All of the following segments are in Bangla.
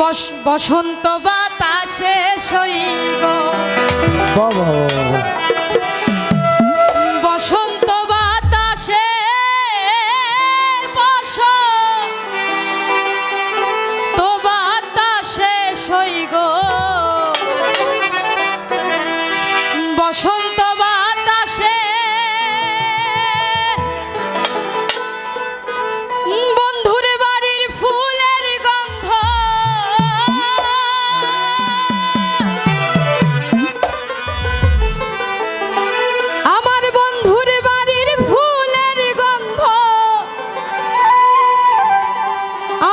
বসন্ত বাতাসে সইগ বসন্ত বাতাসে বসন্ত বাতাসে সইগ বসন্ত বাতাসে বন্ধুর বাড়ির ফুলের গন্ধ আমার বন্ধুর বাড়ির ফুলের গন্ধ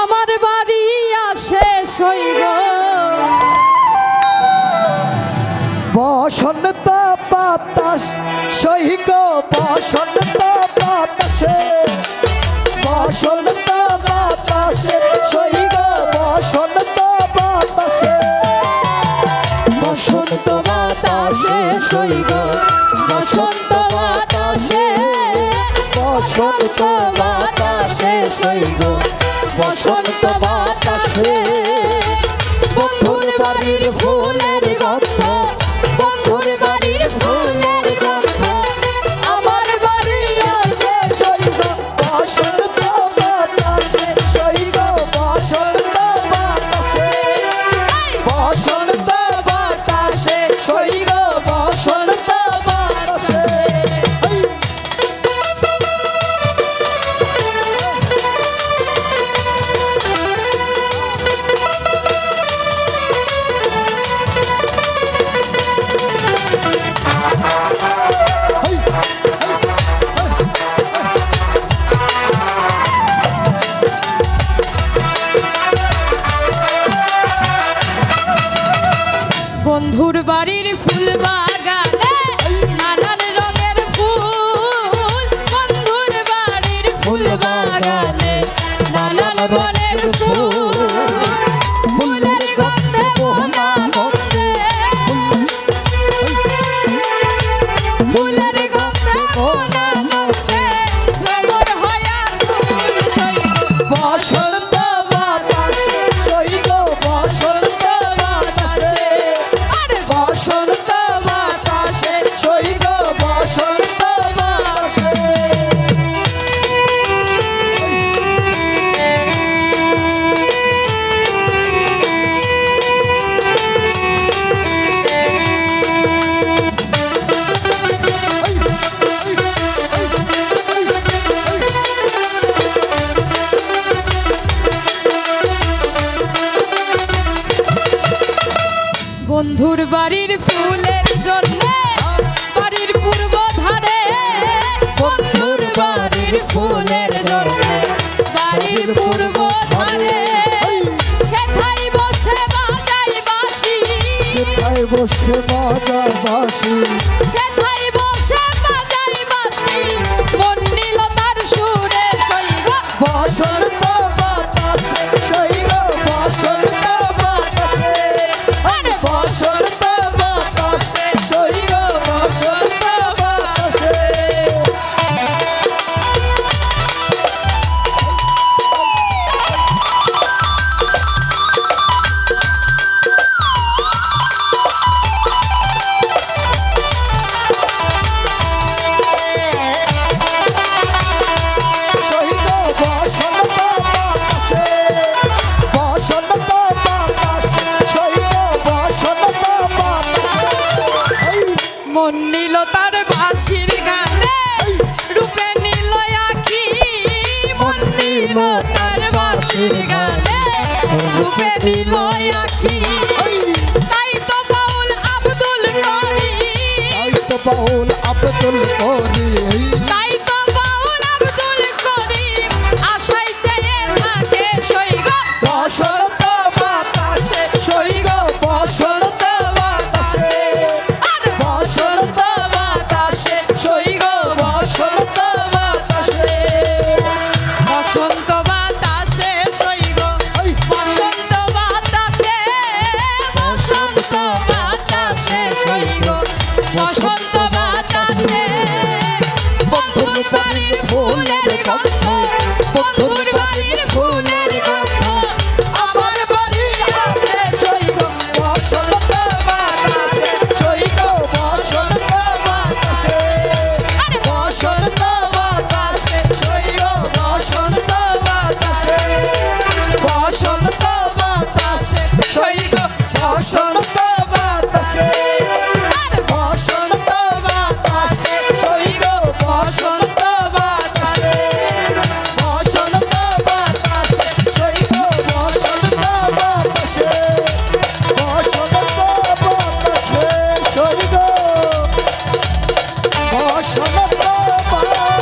আমার বাড়ি আসে সইগ বসন্ত বাতাস সইগ বসন্ত বাতাসে বসন্ত বাতাসে সইগ বসন্ত বাতাসে বসন্ত বাতাসে সইগ বসন্ত বাতাসে বসন্ত বাতাসে সইগ বসন্ত বাতাসে বন্ধুর বাড়ির ফুলের গন্ধ বন্ধুর বাড়ির ফুলের গন্ধ আমার বাড়ি আসে সইগ বসন্ত বাতাসে সইগ বসন্ত বাতাসে বসন্ত বাতাসে সইগ বসন্ত বাতাসে বন্ধুর বাড়ির ফুল বাগানে নানান রঙের ফুল বন্ধুর বাড়ির ফুল বাগানে নানান বনের ফুল ফুলের গন্ধে মোহনা মধ্যে ফুলের গন্ধে মোহনা মধ্যে ভ্রমর হয়া ফুল সইগ বসন্ত বাতাসে সইগ বসন্ত বাতাসে বসন্ত বাতাসে সইগ বসন্ত বাতাসে বন্ধুর বাড়ির ফুলের জন্য বাড়ির পূর্ব ধারে বন্ধুর বাড়ির ফুলের জন্য বাড়ির পূর্ব ধারে সেথাই বসে বাজাই বাঁশি সেথায় বসে বাজার বাঁশি সেথাই বসে বাজাই বাঁশি মন নিল তার সুরে সইগ বসন্ত বাতাসে সইগ বসন্ত বাতাসে বসন্ত বাতাসে সইগ বসন্ত বাতাসে সইগ বসন্ত বাতাসে বসন্ত বাতাসে সইগ বসন্ত বাতাসে মন নিল তার বাঁশির গানে রূপে নিল আখি মন নিল তার বাঁশির গানে রূপে নিল আখি তাই তো বাউল আব্দুল করিম বাউল আব্দুল করিম তাই তো বাউল আব্দুল করিম আশাই চেয়ে থাকে সইগ বসন্ত বাতাসে সইগ বসন্ত বাতাসে বসন্ত বাতাসে সইগ বসন্ত বাতাসে বসন্ত বাতাসে সইগ বসন্ত বাতাসে বসন্ত বাতাসে সইগ বসন্ত বাতাসে বন্ধুর বাড়ির ফুলের গন্ধ বন্ধুর বাড়ির ফুলের গন্ধ আমার বাড়ি বসন্ত বাতাসে